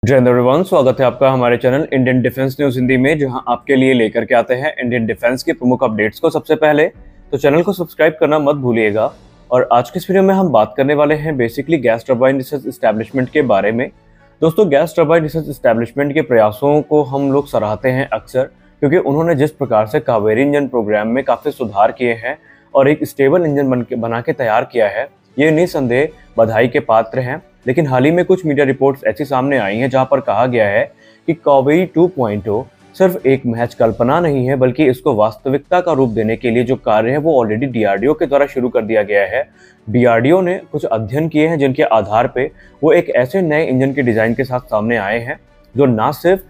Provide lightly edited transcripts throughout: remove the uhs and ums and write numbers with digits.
जय हिंद एवरीवन, स्वागत है आपका हमारे channel Indian defence news Hindi में, जहां आपके लिए लेकर के आते हैं इंडियन डिफेंस के प्रमुख अपडेट्स को सबसे पहले। तो चैनल को सब्सक्राइब करना मत भूलिएगा। और आज के इस वीडियो में हम बात करने वाले हैं basically gas turbine research establishment के बारे में। दोस्तों, गैस टरबाइन रिसर्च एस्टैब्लिशमेंट के प्रयासों को हम लोग सराहते हैं अक्सर, क्योंकि उन्होंने जिस प्रकार से कावेरी इंजन प्रोग्राम में काफी सुधार किए हैं और एक स्टेबल इंजन बना के तैयार किया है, ये निसंदेह बधाई के पात्र हैं। लेकिन हाल ही में कुछ मीडिया रिपोर्ट्स ऐसी सामने आई हैं जहां पर कहा गया है कि कावेरी 2.0 सिर्फ एक महज कल्पना नहीं है, बल्कि इसको वास्तविकता का रूप देने के लिए जो कार्य है वो ऑलरेडी डीआरडीओ के द्वारा शुरू कर दिया गया है। डीआरडीओ ने कुछ अध्ययन किए हैं जिनके आधार पे वो एक ऐसे नए इंजन के डिजाइन के साथ सामने आए हैं जो ना सिर्फ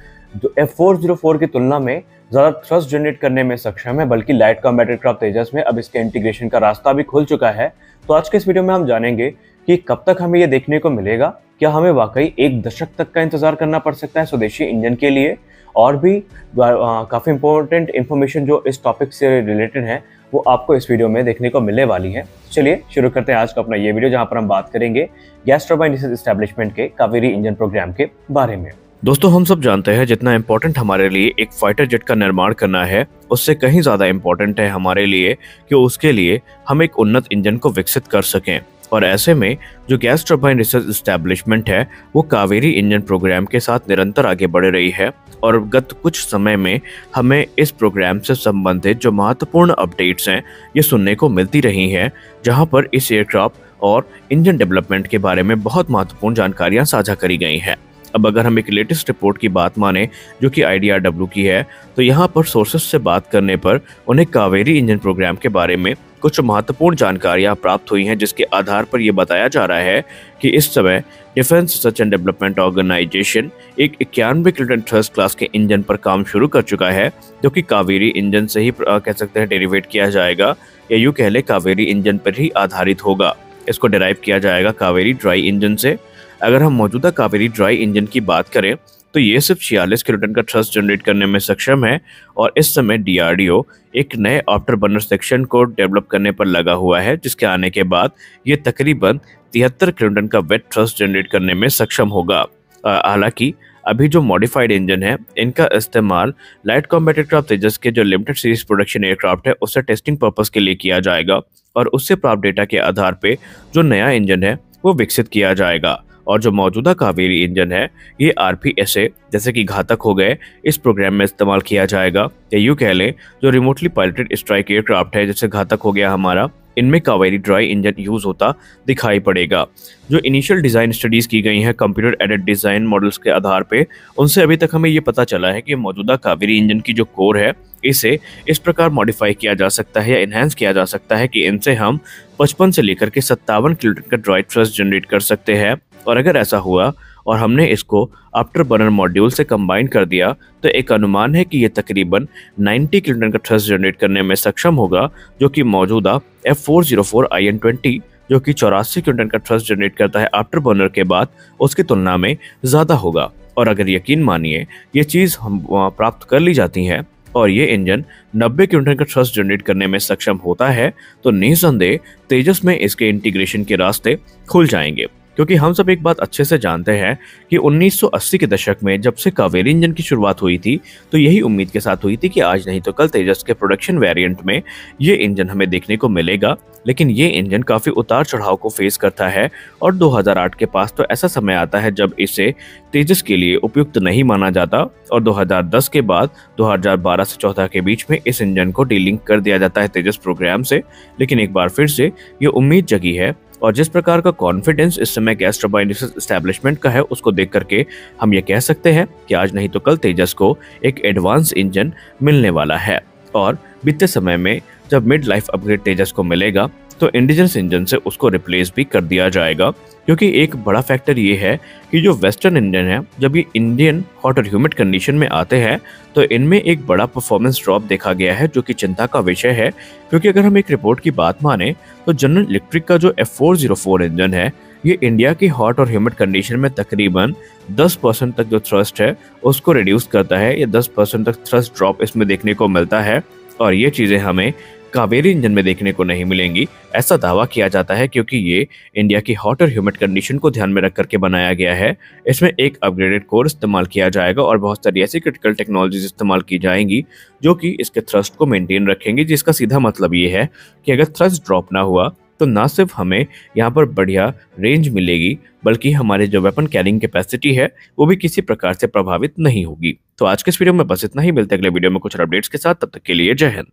F404 की तुलना में ज्यादा थ्रस्ट जनरेट करने में सक्षम है, बल्कि लाइट कॉम्बैट एयरक्राफ्ट तेजस में अब इसके इंटीग्रेशन का रास्ता भी खुल चुका है। तो आज के इस वीडियो में हम जानेंगे कि कब तक हमें ये देखने को मिलेगा, क्या हमें वाकई एक दशक तक का इंतजार करना पड़ सकता है स्वदेशी इंजन के लिए, और भी काफी इंपॉर्टेंट इन्फॉर्मेशन जो इस टॉपिक से रिलेटेड है वो आपको इस वीडियो में देखने को मिलने वाली है। चलिए शुरू करते हैं आज का अपना ये वीडियो, जहां पर हम बात करेंगे गैस टरबाइन रिसर्च एस्टैब्लिशमेंट के कावेरी इंजन प्रोग्राम के बारे में। दोस्तों, हम सब जानते हैं जितना इम्पोर्टेंट हमारे लिए एक फाइटर जेट का निर्माण करना है, उससे कहीं ज़्यादा इम्पोर्टेंट है हमारे लिए कि उसके लिए हम एक उन्नत इंजन को विकसित कर सकें। और ऐसे में जो गैस टरबाइन रिसर्च एस्टैब्लिशमेंट है वो कावेरी इंजन प्रोग्राम के साथ निरंतर आगे बढ़ रही है। और गत कुछ समय में हमें इस प्रोग्राम से संबंधित जो महत्वपूर्ण अपडेट्स हैं ये सुनने को मिलती रही हैं, जहां पर इस एयरक्राफ्ट और इंजन डेवलपमेंट के बारे में बहुत महत्वपूर्ण जानकारियां साझा करी गई हैं। अब अगर हम एक लेटेस्ट रिपोर्ट की बात माने जो कि IDRW की है, तो यहाँ पर सोर्सेस से बात करने पर उन्हें कावेरी इंजन प्रोग्राम के बारे में कुछ महत्वपूर्ण जानकारियां प्राप्त हुई हैं, जिसके आधार पर यह बताया जा रहा है कि इस समय defence research and development organisation एक 91 किलोटन थ्रस्ट क्लास के इंजन पर काम शुरू कर चुका है, जो कि कावेरी इंजन से ही कह सकते हैं डेरिवेट किया जाएगा, या यूँ कह ले कावेरी इंजन पर ही आधारित होगा। इसको डिराइव किया जाएगा कावेरी ड्राई इंजन से। अगर हम मौजूदा कावेरी ड्राई इंजन की बात करें तो ये सिर्फ 46 किलोटन का थ्रस्ट जनरेट करने में सक्षम है, और इस समय डीआरडीओ एक नए आफ्टर बर्नर सेक्शन को डेवलप करने पर लगा हुआ है, जिसके आने के बाद ये तकरीबन 73 किलोटन का वेट थ्रस्ट जनरेट करने में सक्षम होगा। हालांकि अभी जो मॉडिफाइड इंजन है इनका इस्तेमाल लाइट कॉम्बैट एयरक्राफ्ट तेजस के जो लिमिटेड सीरीज प्रोडक्शन एयरक्राफ्ट है उससे टेस्टिंग पर्पस के लिए किया जाएगा, और उससे प्राप्त डेटा के आधार पे जो नया इंजन है वो विकसित किया जाएगा। और जो मौजूदा कावेरी इंजन है ये RPSA जैसे कि घातक हो गए इस प्रोग्राम में इस्तेमाल किया जाएगा, या यूँ कह लें जो रिमोटली पायलटेड स्ट्राइक एयरक्राफ्ट है जैसे घातक हो गया हमारा, इनमें कावेरी ड्राई इंजन यूज होता दिखाई पड़ेगा। जो इनिशियल डिजाइन स्टडीज की गई हैं कंप्यूटर एडेड डिजाइन मॉडल्स के आधार पे, उनसे अभी तक हमें ये पता चला है कि मौजूदा कावेरी इंजन की जो कोर है इसे इस प्रकार मॉडिफाई किया जा सकता है या इनहेंस किया जा सकता है कि इनसे हम 55 से लेकर के 57 किलोटन का ड्राई थ्रस्ट जनरेट कर सकते हैं। और अगर ऐसा हुआ और हमने इसको आफ्टर बर्नर मॉड्यूल से कंबाइन कर दिया तो एक अनुमान है कि ये तकरीबन 90 किलोटन का थ्रस्ट जनरेट करने में सक्षम होगा, जो कि मौजूदा F404 IN-20 जो कि 84 किलोटन का थ्रस्ट जनरेट करता है आफ्टर बर्नर के बाद, उसकी तुलना में ज़्यादा होगा। और अगर यकीन मानिए ये चीज़ हम प्राप्त कर ली जाती है और ये इंजन 90 किलोटन का थ्रस्ट जनरेट करने में सक्षम होता है, तो निसंदेह तेजस में इसके इंटीग्रेशन के रास्ते खुल जाएंगे। क्योंकि हम सब एक बात अच्छे से जानते हैं कि 1980 के दशक में जब से कावेरी इंजन की शुरुआत हुई थी तो यही उम्मीद के साथ हुई थी कि आज नहीं तो कल तेजस के प्रोडक्शन वेरिएंट में ये इंजन हमें देखने को मिलेगा। लेकिन ये इंजन काफ़ी उतार चढ़ाव को फेस करता है, और 2008 के पास तो ऐसा समय आता है जब इसे तेजस के लिए उपयुक्त नहीं माना जाता, और 2010 के बाद 2012 से 14 के बीच में इस इंजन को डीलिंक कर दिया जाता है तेजस प्रोग्राम से। लेकिन एक बार फिर से ये उम्मीद जगी है, और जिस प्रकार का कॉन्फिडेंस इस समय गैस टरबाइन रिसर्च एस्टैब्लिशमेंट का है उसको देख करके हम ये कह सकते हैं कि आज नहीं तो कल तेजस को एक एडवांस इंजन मिलने वाला है। और बीते समय में जब मिड लाइफ अपग्रेड तेजस को मिलेगा तो इंडिजिनस इंजन से उसको रिप्लेस भी कर दिया जाएगा, क्योंकि एक बड़ा फैक्टर ये है कि जो वेस्टर्न इंजन है जब ये इंडियन हॉट और ह्यूमिड कंडीशन में आते हैं तो इनमें एक बड़ा परफॉर्मेंस ड्रॉप देखा गया है, जो कि चिंता का विषय है। क्योंकि अगर हम एक रिपोर्ट की बात माने तो जनरल इलेक्ट्रिक का जो F404 इंजन है ये इंडिया की हॉट और ह्यूमिड कंडीशन में तकरीबन 10% तक जो थ्रस्ट है उसको रिड्यूस करता है, या 10% तक थ्रस्ट ड्रॉप इसमें देखने को मिलता है। और ये चीज़ें हमें कावेरी इंजन में देखने को नहीं मिलेंगी, ऐसा दावा किया जाता है क्योंकि ये इंडिया की हॉट और ह्यूमिड कंडीशन को ध्यान में रख करके बनाया गया है। इसमें एक अपग्रेडेड कोर इस्तेमाल किया जाएगा और बहुत सारी ऐसी क्रिटिकल टेक्नोलॉजीज इस्तेमाल की जाएंगी जो कि इसके थ्रस्ट को मेंटेन रखेंगी, जिसका सीधा मतलब ये है कि अगर थ्रस्ट ड्रॉप ना हुआ तो ना सिर्फ हमें यहाँ पर बढ़िया रेंज मिलेगी, बल्कि हमारे जो वेपन कैरिंग कैपेसिटी है वो भी किसी प्रकार से प्रभावित नहीं होगी। तो आज के इस वीडियो में बस इतना ही, मिलते हैं अगले वीडियो में कुछ अपडेट्स के साथ। तब तक के लिए जय हिंद।